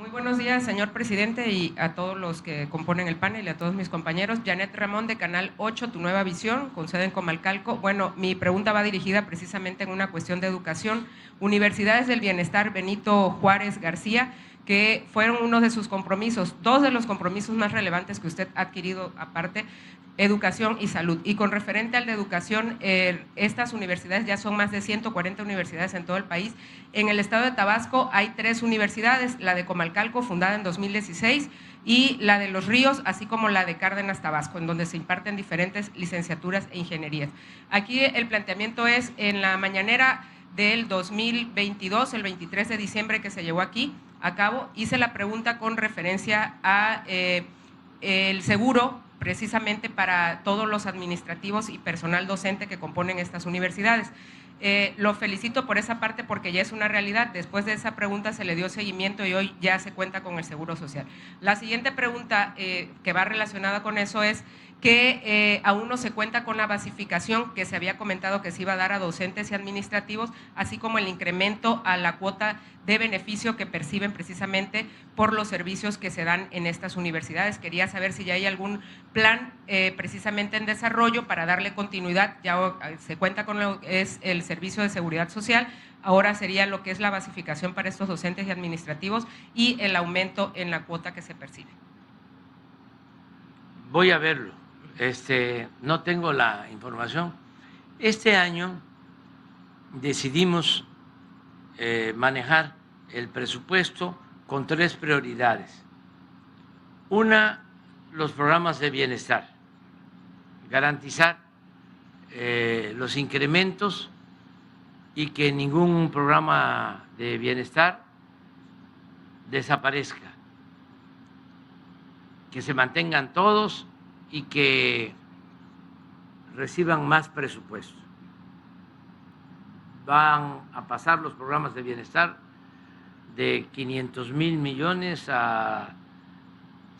Muy buenos días, señor presidente, y a todos los que componen el panel y a todos mis compañeros. Janet Ramón, de Canal 8, Tu Nueva Visión, con sede en Comalcalco. Bueno, mi pregunta va dirigida precisamente en una cuestión de educación. Universidades del Bienestar Benito Juárez García, que fueron uno de sus compromisos, dos de los compromisos más relevantes que usted ha adquirido aparte, educación y salud. Y con referente al de educación, estas universidades ya son más de 140 universidades en todo el país. En el estado de Tabasco hay 3 universidades, la de Comalcalco, fundada en 2016, y la de Los Ríos, así como la de Cárdenas, Tabasco, en donde se imparten diferentes licenciaturas e ingenierías. Aquí el planteamiento es, en la mañanera del 2022, el 23 de diciembre que se llevó aquí a cabo, hice la pregunta con referencia a el seguro precisamente para todos los administrativos y personal docente que componen estas universidades. Lo felicito por esa parte porque ya es una realidad. Después de esa pregunta se le dio seguimiento y hoy ya se cuenta con el Seguro Social. La siguiente pregunta que va relacionada con eso es que aún no se cuenta con la basificación que se había comentado que se iba a dar a docentes y administrativos, así como el incremento a la cuota de beneficio que perciben precisamente por los servicios que se dan en estas universidades. Quería saber si ya hay algún plan precisamente en desarrollo para darle continuidad. Ya se cuenta con lo que es el Servicio de Seguridad Social, ahora sería lo que es la basificación para estos docentes y administrativos y el aumento en la cuota que se percibe. Voy a verlo. No tengo la información. Este año decidimos manejar el presupuesto con 3 prioridades. Una, los programas de bienestar, garantizar los incrementos y que ningún programa de bienestar desaparezca, que se mantengan todos y que reciban más presupuesto. Van a pasar los programas de bienestar de 500,000 millones a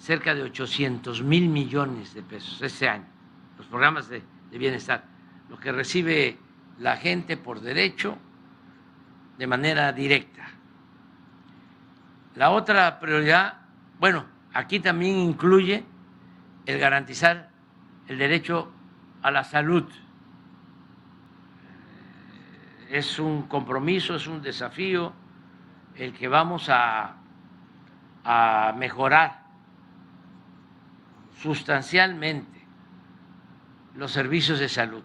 cerca de 800,000 millones de pesos este año, los programas de bienestar, lo que recibe la gente por derecho de manera directa. La otra prioridad, bueno, aquí también incluye el garantizar el derecho a la salud. Es un compromiso, es un desafío el que vamos a mejorar sustancialmente los servicios de salud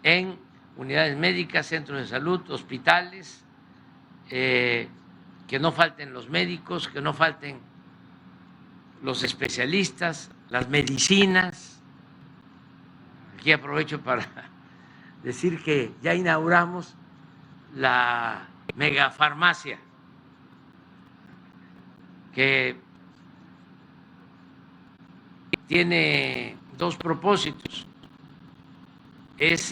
en unidades médicas, centros de salud, hospitales, que no falten los médicos, que no falten los especialistas, las medicinas. Aquí aprovecho para decir que ya inauguramos la megafarmacia, que tiene 2 propósitos. Es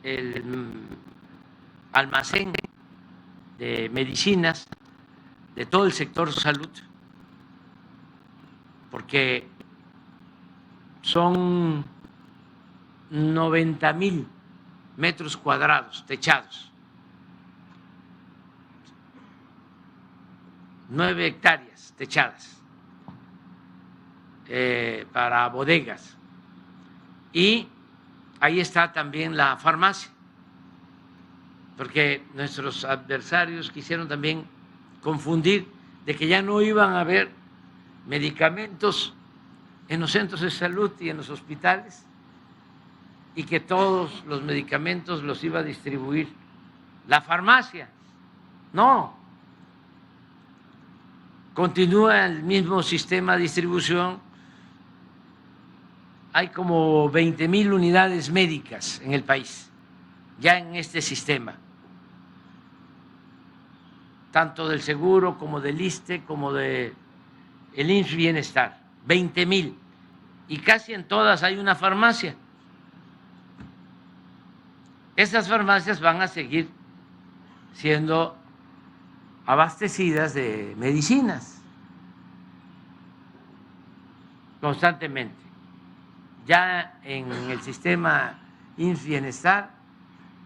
el almacén de medicinas de todo el sector salud, porque son 90,000 metros cuadrados techados, 9 hectáreas techadas para bodegas, y ahí está también la farmacia, porque nuestros adversarios quisieron también confundir de que ya no iban a haber medicamentos en los centros de salud y en los hospitales y que todos los medicamentos los iba a distribuir la farmacia. No, continúa el mismo sistema de distribución. Hay como 20,000 unidades médicas en el país, ya en este sistema, tanto del seguro como del ISSSTE, como del IMSS Bienestar, 20,000, y casi en todas hay una farmacia. Estas farmacias van a seguir siendo abastecidas de medicinas constantemente. Ya en el sistema IMSS Bienestar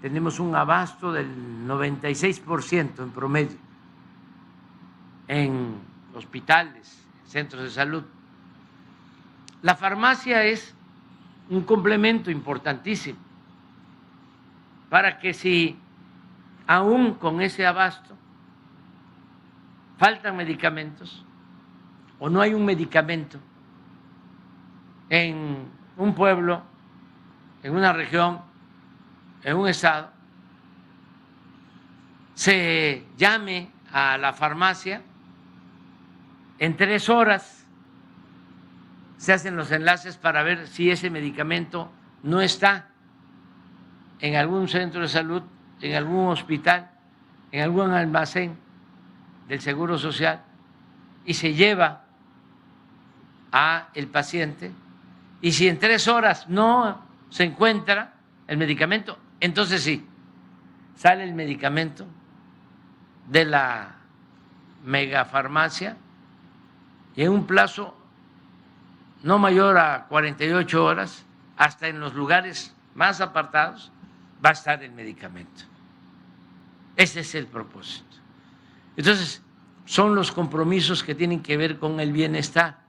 tenemos un abasto del 96% en promedio en hospitales, centros de salud. La farmacia es un complemento importantísimo para que si aún con ese abasto faltan medicamentos o no hay un medicamento en un pueblo, en una región, en un estado, se llame a la farmacia, en 3 horas se hacen los enlaces para ver si ese medicamento no está en algún centro de salud, en algún hospital, en algún almacén del Seguro Social, y se lleva a el paciente, y si en 3 horas no se encuentra el medicamento, entonces sí, sale el medicamento de la megafarmacia y en un plazo no mayor a 48 horas, hasta en los lugares más apartados, va a estar el medicamento. Ese es el propósito. Entonces, son los compromisos que tienen que ver con el bienestar.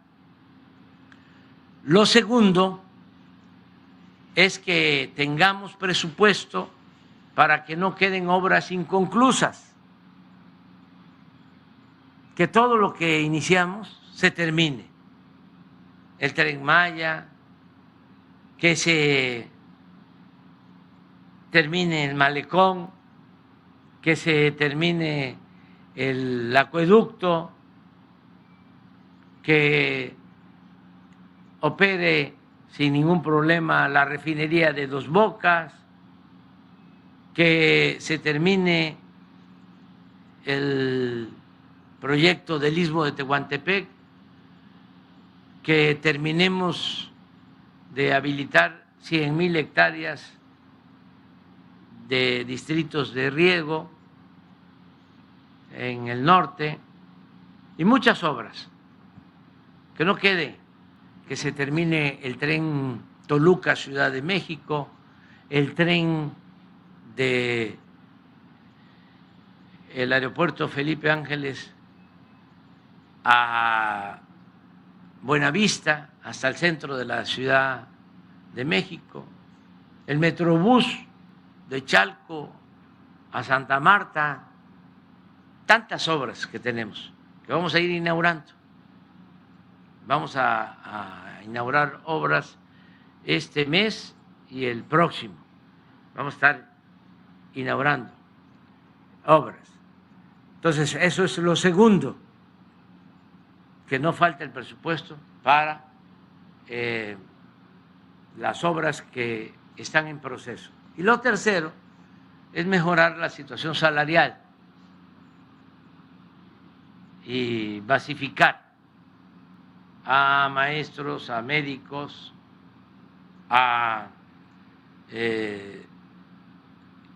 Lo segundo es que tengamos presupuesto para que no queden obras inconclusas, que todo lo que iniciamos se termine. El Tren Maya, que se termine el malecón, que se termine el acueducto, que opere sin ningún problema la refinería de Dos Bocas, que se termine el proyecto del Istmo de Tehuantepec, que terminemos de habilitar 100,000 hectáreas de distritos de riego en el norte y muchas obras. Que no quede que se termine el tren Toluca-Ciudad de México, el tren de el aeropuerto Felipe Ángeles a Buenavista, hasta el centro de la Ciudad de México, el Metrobús de Chalco a Santa Marta, tantas obras que tenemos, que vamos a ir inaugurando. Vamos a inaugurar obras este mes y el próximo. Vamos a estar inaugurando obras. Entonces, eso es lo segundo, que no falte el presupuesto para las obras que están en proceso. Y lo tercero es mejorar la situación salarial y basificar a maestros, a médicos, a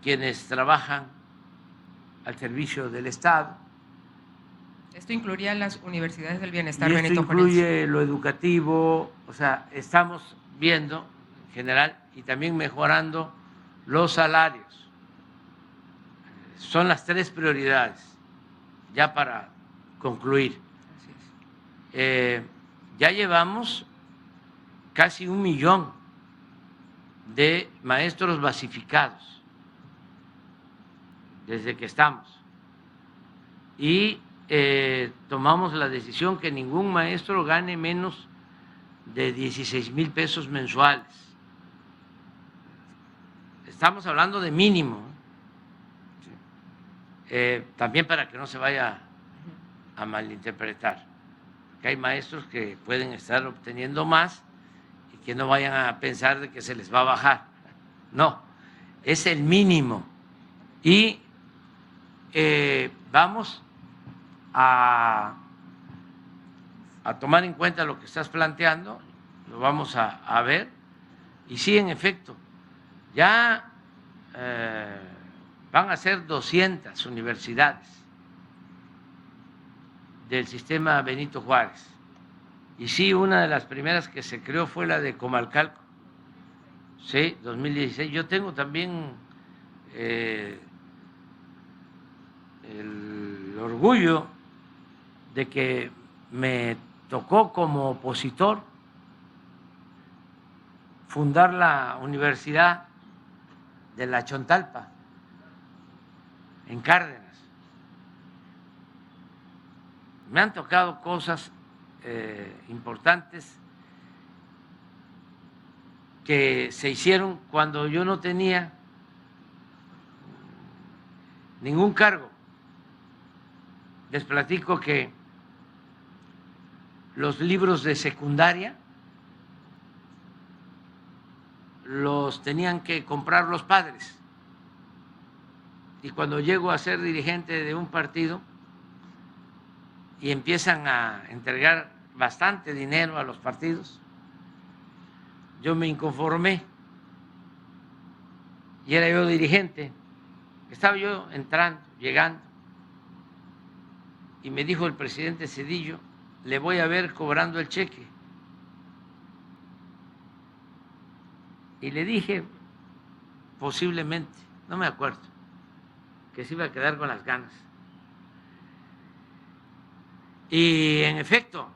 quienes trabajan al servicio del Estado. Esto incluiría las universidades del bienestar, y esto Benito incluye Juárez. lo educativo, o sea, estamos viendo en general y también mejorando los salarios. Son las 3 prioridades, ya para concluir. Así es. Ya llevamos casi 1 millón de maestros basificados desde que estamos. Y tomamos la decisión que ningún maestro gane menos de 16,000 pesos mensuales. Estamos hablando de mínimo. También para que no se vaya a malinterpretar, que hay maestros que pueden estar obteniendo más y que no vayan a pensar de que se les va a bajar. No, es el mínimo. Y vamos a tomar en cuenta lo que estás planteando, lo vamos a ver, y sí, en efecto, ya van a ser 200 universidades del sistema Benito Juárez, y sí, una de las primeras que se creó fue la de Comalcalco, sí, 2016. Yo tengo también el orgullo de que me tocó como opositor fundar la Universidad de la Chontalpa, en Cárdenas. Me han tocado cosas importantes que se hicieron cuando yo no tenía ningún cargo. Les platico que los libros de secundaria los tenían que comprar los padres. Y cuando llego a ser dirigente de un partido y empiezan a entregar bastante dinero a los partidos, yo me inconformé y era yo dirigente. Estaba yo entrando, llegando, y me dijo el presidente Zedillo: le voy a ver cobrando el cheque. Y le dije, posiblemente, no me acuerdo, que se iba a quedar con las ganas. Y en efecto,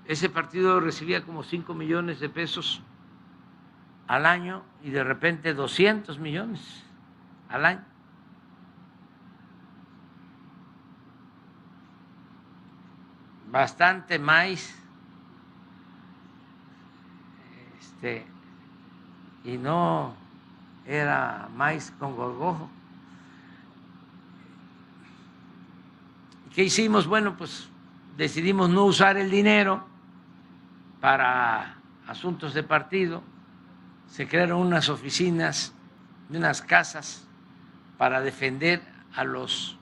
ese partido recibía como 5 millones de pesos al año y de repente 200 millones al año. Bastante maíz. Y no era maíz con gorgojo. ¿Qué hicimos? Bueno, pues decidimos no usar el dinero para asuntos de partido. Se crearon unas oficinas y unas casas para defender a los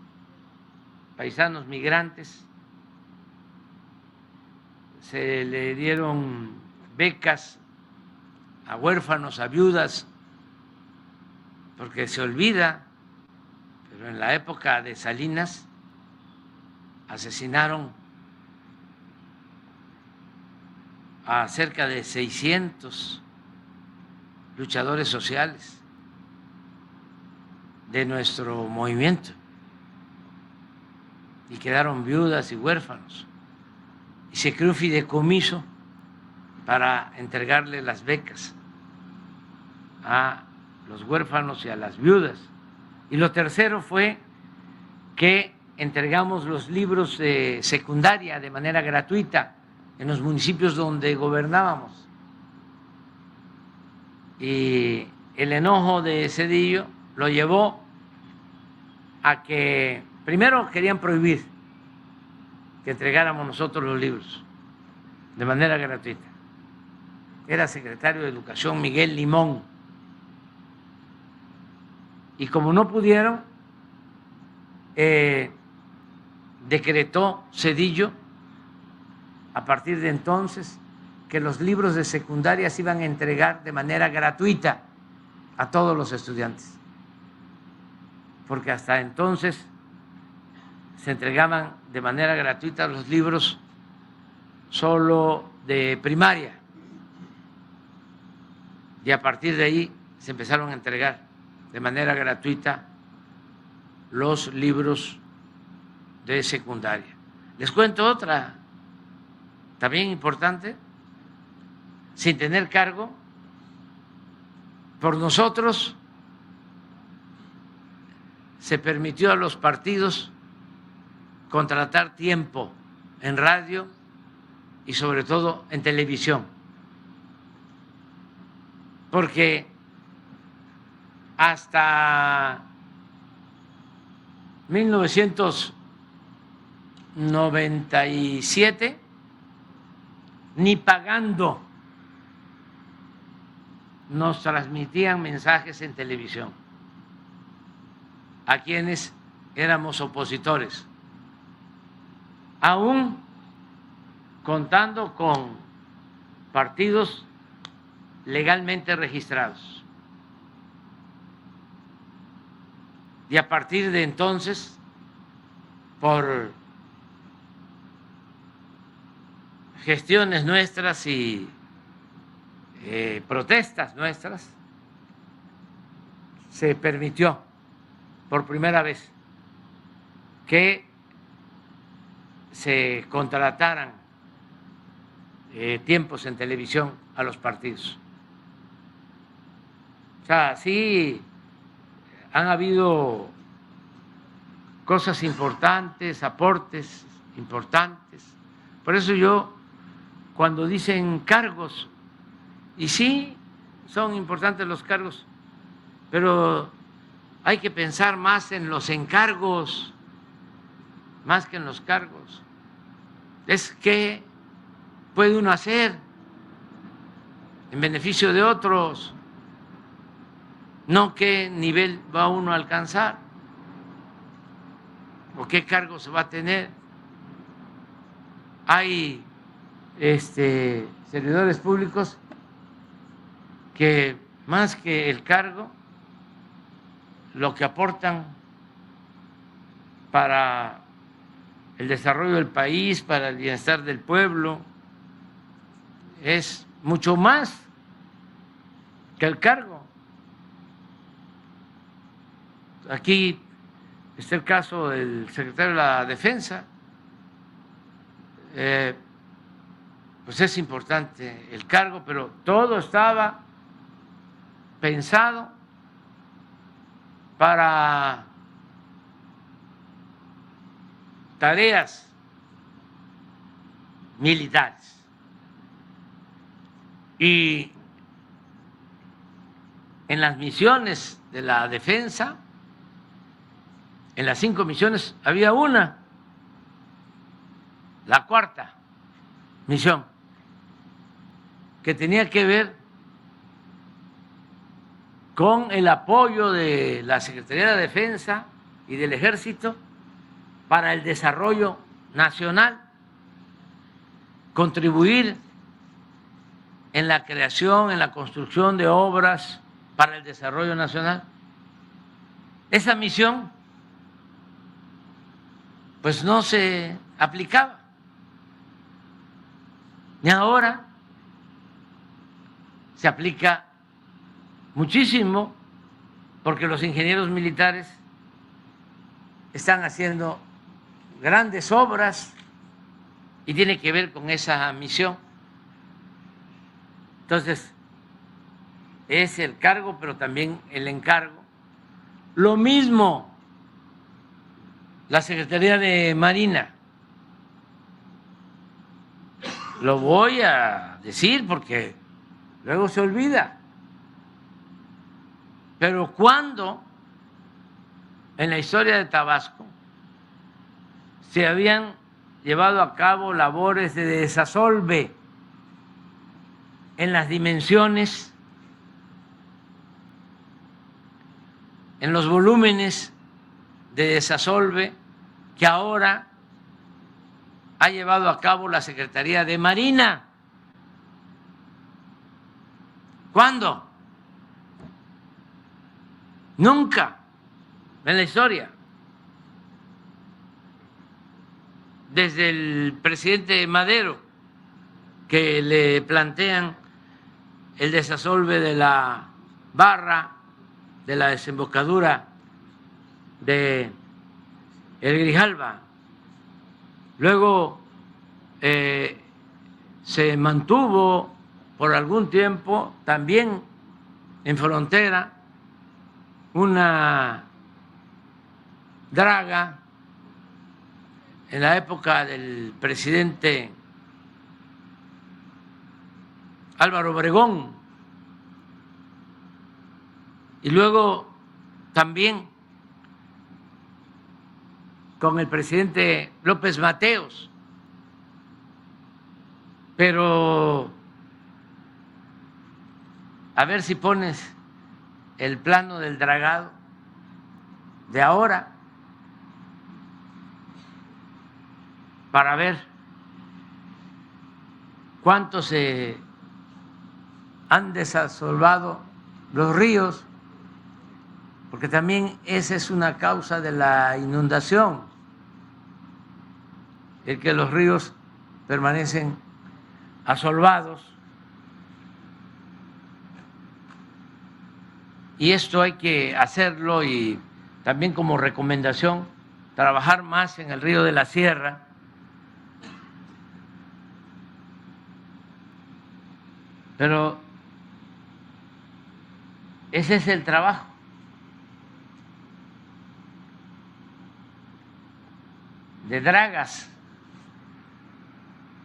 paisanos migrantes. Se le dieron becas a huérfanos, a viudas, porque se olvida, pero en la época de Salinas asesinaron a cerca de 600 luchadores sociales de nuestro movimiento y quedaron viudas y huérfanos. Y se creó un fideicomiso para entregarle las becas a los huérfanos y a las viudas. Y lo tercero fue que entregamos los libros de secundaria de manera gratuita en los municipios donde gobernábamos. Y el enojo de Zedillo lo llevó a que primero querían prohibir que entregáramos nosotros los libros de manera gratuita. Era secretario de Educación Miguel Limón. Y como no pudieron, decretó Zedillo a partir de entonces que los libros de secundaria se iban a entregar de manera gratuita a todos los estudiantes, porque hasta entonces se entregaban de manera gratuita los libros solo de primaria, y a partir de ahí se empezaron a entregar de manera gratuita los libros de secundaria. Les cuento otra también importante. Sin tener cargo, por nosotros se permitió a los partidos contratar tiempo en radio y sobre todo en televisión, porque hasta 1997 ni pagando nos transmitían mensajes en televisión a quienes éramos opositores, aún contando con partidos legalmente registrados. Y a partir de entonces, por gestiones nuestras y protestas nuestras, se permitió por primera vez que se contrataran tiempos en televisión a los partidos. O sea, sí han habido cosas importantes, aportes importantes. Por eso yo, cuando dicen cargos, y sí, son importantes los cargos, pero hay que pensar más en los encargos, más que en los cargos. Es qué puede uno hacer en beneficio de otros, no qué nivel va uno a alcanzar o qué cargo se va a tener. Hay servidores públicos que más que el cargo, lo que aportan para el desarrollo del país, para el bienestar del pueblo, es mucho más que el cargo. Aquí está el caso del secretario de la Defensa. Pues es importante el cargo, pero todo estaba pensado para tareas militares. Y en las misiones de la defensa, en las 5 misiones, había una, la cuarta misión, que tenía que ver con el apoyo de la Secretaría de Defensa y del Ejército para el desarrollo nacional, contribuir en la creación, en la construcción de obras para el desarrollo nacional. Esa misión pues no se aplicaba. Y ahora se aplica muchísimo porque los ingenieros militares están haciendo grandes obras y tiene que ver con esa misión. Entonces, es el cargo, pero también el encargo. Lo mismo la Secretaría de Marina. Lo voy a decir porque luego se olvida. Pero ¿cuándo en la historia de Tabasco se habían llevado a cabo labores de desasolve en las dimensiones, en los volúmenes de desasolve que ahora ha llevado a cabo la Secretaría de Marina? ¿Cuándo? Nunca en la historia. Desde el presidente Madero, que le plantean el desasolve de la barra, de la desembocadura de El Grijalva. Luego se mantuvo por algún tiempo también en frontera una draga en la época del presidente Álvaro Obregón, y luego también con el presidente López Mateos. Pero a ver si pones el plano del dragado de ahora para ver cuánto se han desasolvado los ríos, porque también esa es una causa de la inundación, el que los ríos permanecen asolvados. Y esto hay que hacerlo, y también como recomendación, trabajar más en el río de la Sierra, Pero ese es el trabajo. De dragas.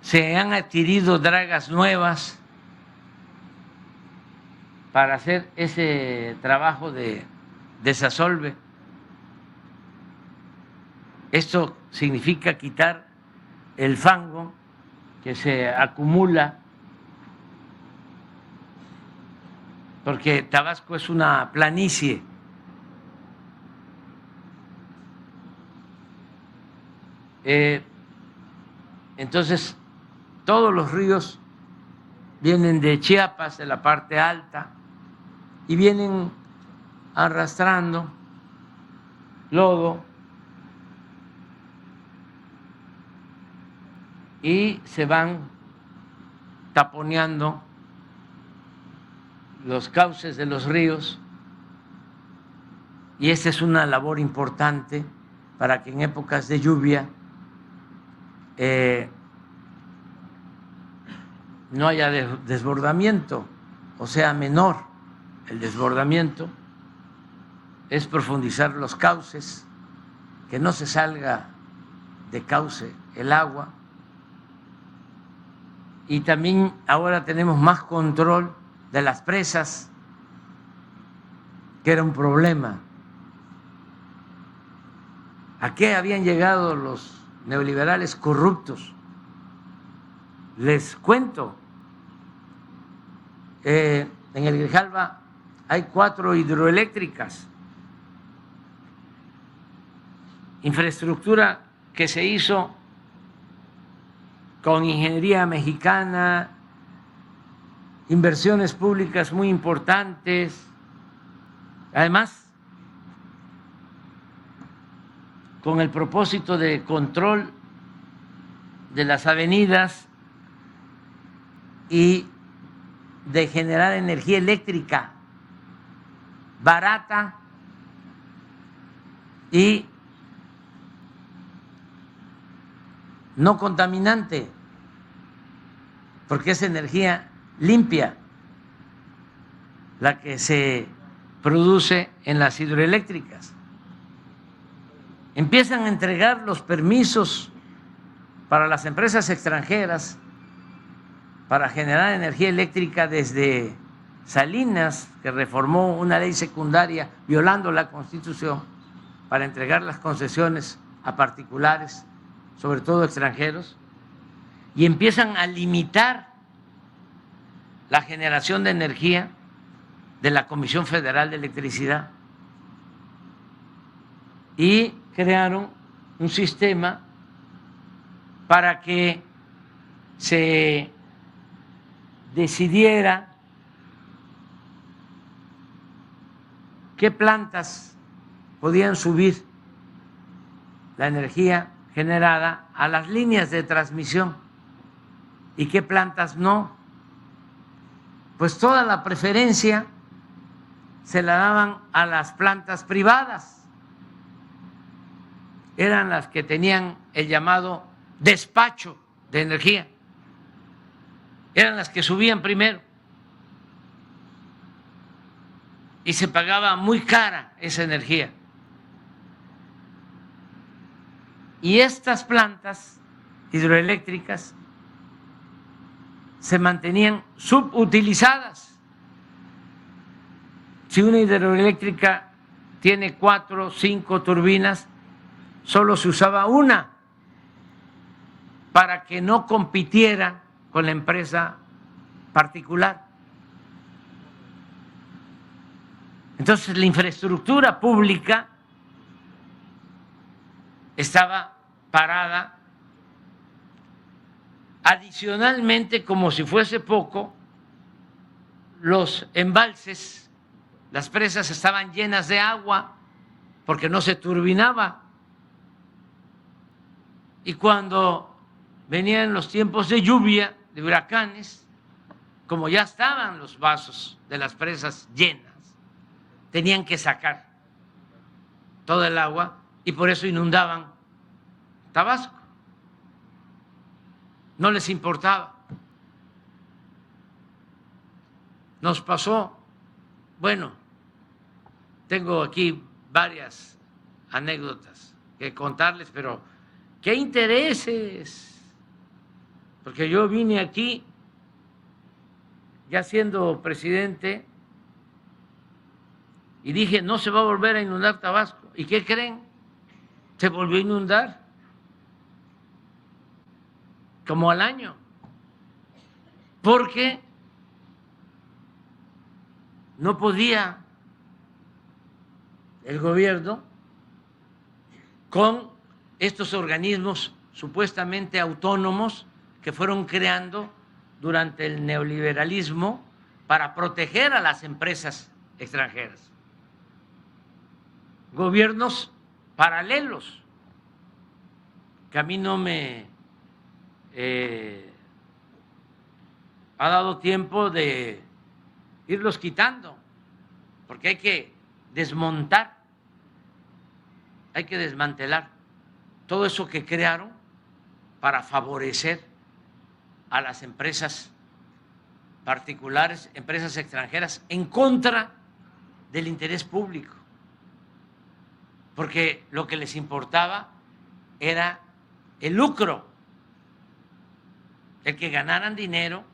Se han adquirido dragas nuevas para hacer ese trabajo de desasolve. Esto significa quitar el fango que se acumula, porque Tabasco es una planicie. Entonces, todos los ríos vienen de Chiapas, de la parte alta, y vienen arrastrando lodo y se van taponeando los cauces de los ríos, y esta es una labor importante para que en épocas de lluvia no haya desbordamiento, o sea, menor el desbordamiento. Es profundizar los cauces, que no se salga de cauce el agua, y también ahora tenemos más control de las presas, que era un problema. ¿A qué habían llegado los neoliberales corruptos? Les cuento, en el Grijalva hay 4 hidroeléctricas, infraestructura que se hizo con ingeniería mexicana, inversiones públicas muy importantes, además con el propósito de control de las avenidas y de generar energía eléctrica barata y no contaminante, porque es energía limpia la que se produce en las hidroeléctricas. Empiezan a entregar los permisos para las empresas extranjeras para generar energía eléctrica desde Salinas, que reformó una ley secundaria violando la Constitución para entregar las concesiones a particulares, sobre todo extranjeros, y empiezan a limitar la generación de energía de la Comisión Federal de Electricidad, y crearon un sistema para que se decidiera qué plantas podían subir la energía generada a las líneas de transmisión y qué plantas no. Pues toda la preferencia se la daban a las plantas privadas, eran las que tenían el llamado despacho de energía, eran las que subían primero y se pagaba muy cara esa energía. Y estas plantas hidroeléctricas se mantenían subutilizadas. Si una hidroeléctrica tiene 4 o 5 turbinas, solo se usaba una para que no compitiera con la empresa particular. Entonces la infraestructura pública estaba parada. Adicionalmente, como si fuese poco, los embalses, las presas estaban llenas de agua porque no se turbinaba. Y cuando venían los tiempos de lluvia, de huracanes, como ya estaban los vasos de las presas llenas, tenían que sacar todo el agua y por eso inundaban Tabasco. No les importaba. nos pasó, bueno, tengo aquí varias anécdotas que contarles, pero ¿qué intereses? Porque yo vine aquí ya siendo presidente y dije, no se va a volver a inundar Tabasco. ¿Y qué creen? Se volvió a inundar como al año, porque no podía el gobierno con estos organismos supuestamente autónomos que fueron creando durante el neoliberalismo para proteger a las empresas extranjeras. Gobiernos paralelos, que a mí no me ha dado tiempo de irlos quitando, porque hay que desmontar, hay que desmantelar todo eso que crearon para favorecer a las empresas particulares, empresas extranjeras, en contra del interés público, porque lo que les importaba era el lucro, el que ganaran dinero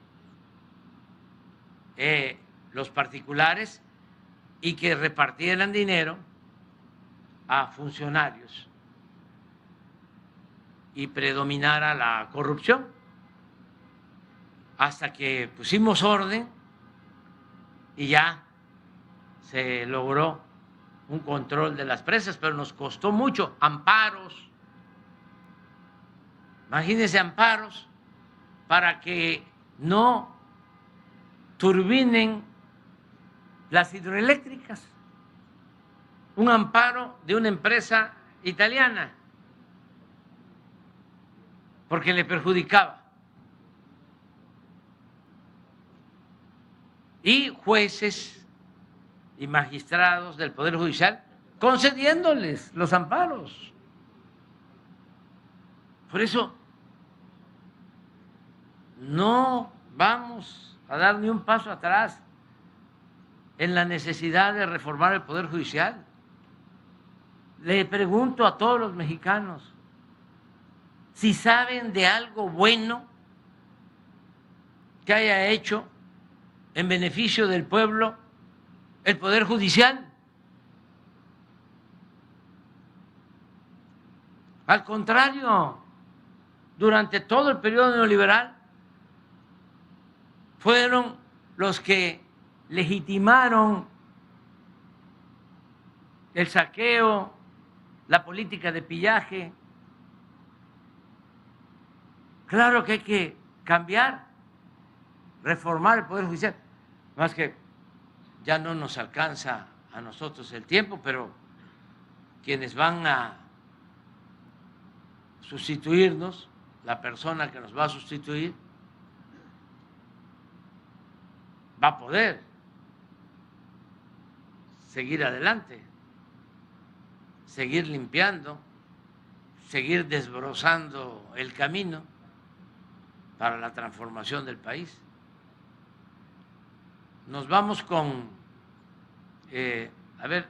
los particulares y que repartieran dinero a funcionarios y predominara la corrupción, hasta que pusimos orden y ya se logró un control de las presas, pero nos costó mucho, amparos, imagínense, amparos para que no turbinen las hidroeléctricas, un amparo de una empresa italiana, porque le perjudicaba. Y jueces y magistrados del Poder Judicial concediéndoles los amparos. Por eso no vamos a dar ni un paso atrás en la necesidad de reformar el Poder Judicial. Le pregunto a todos los mexicanos si saben de algo bueno que haya hecho en beneficio del pueblo el Poder Judicial. Al contrario, durante todo el periodo neoliberal fueron los que legitimaron el saqueo, la política de pillaje. Claro que hay que cambiar, reformar el Poder Judicial, más que ya no nos alcanza a nosotros el tiempo, pero quienes van a sustituirnos, la persona que nos va a sustituir, va a poder seguir adelante, seguir limpiando, seguir desbrozando el camino para la transformación del país. Nos vamos con, a ver,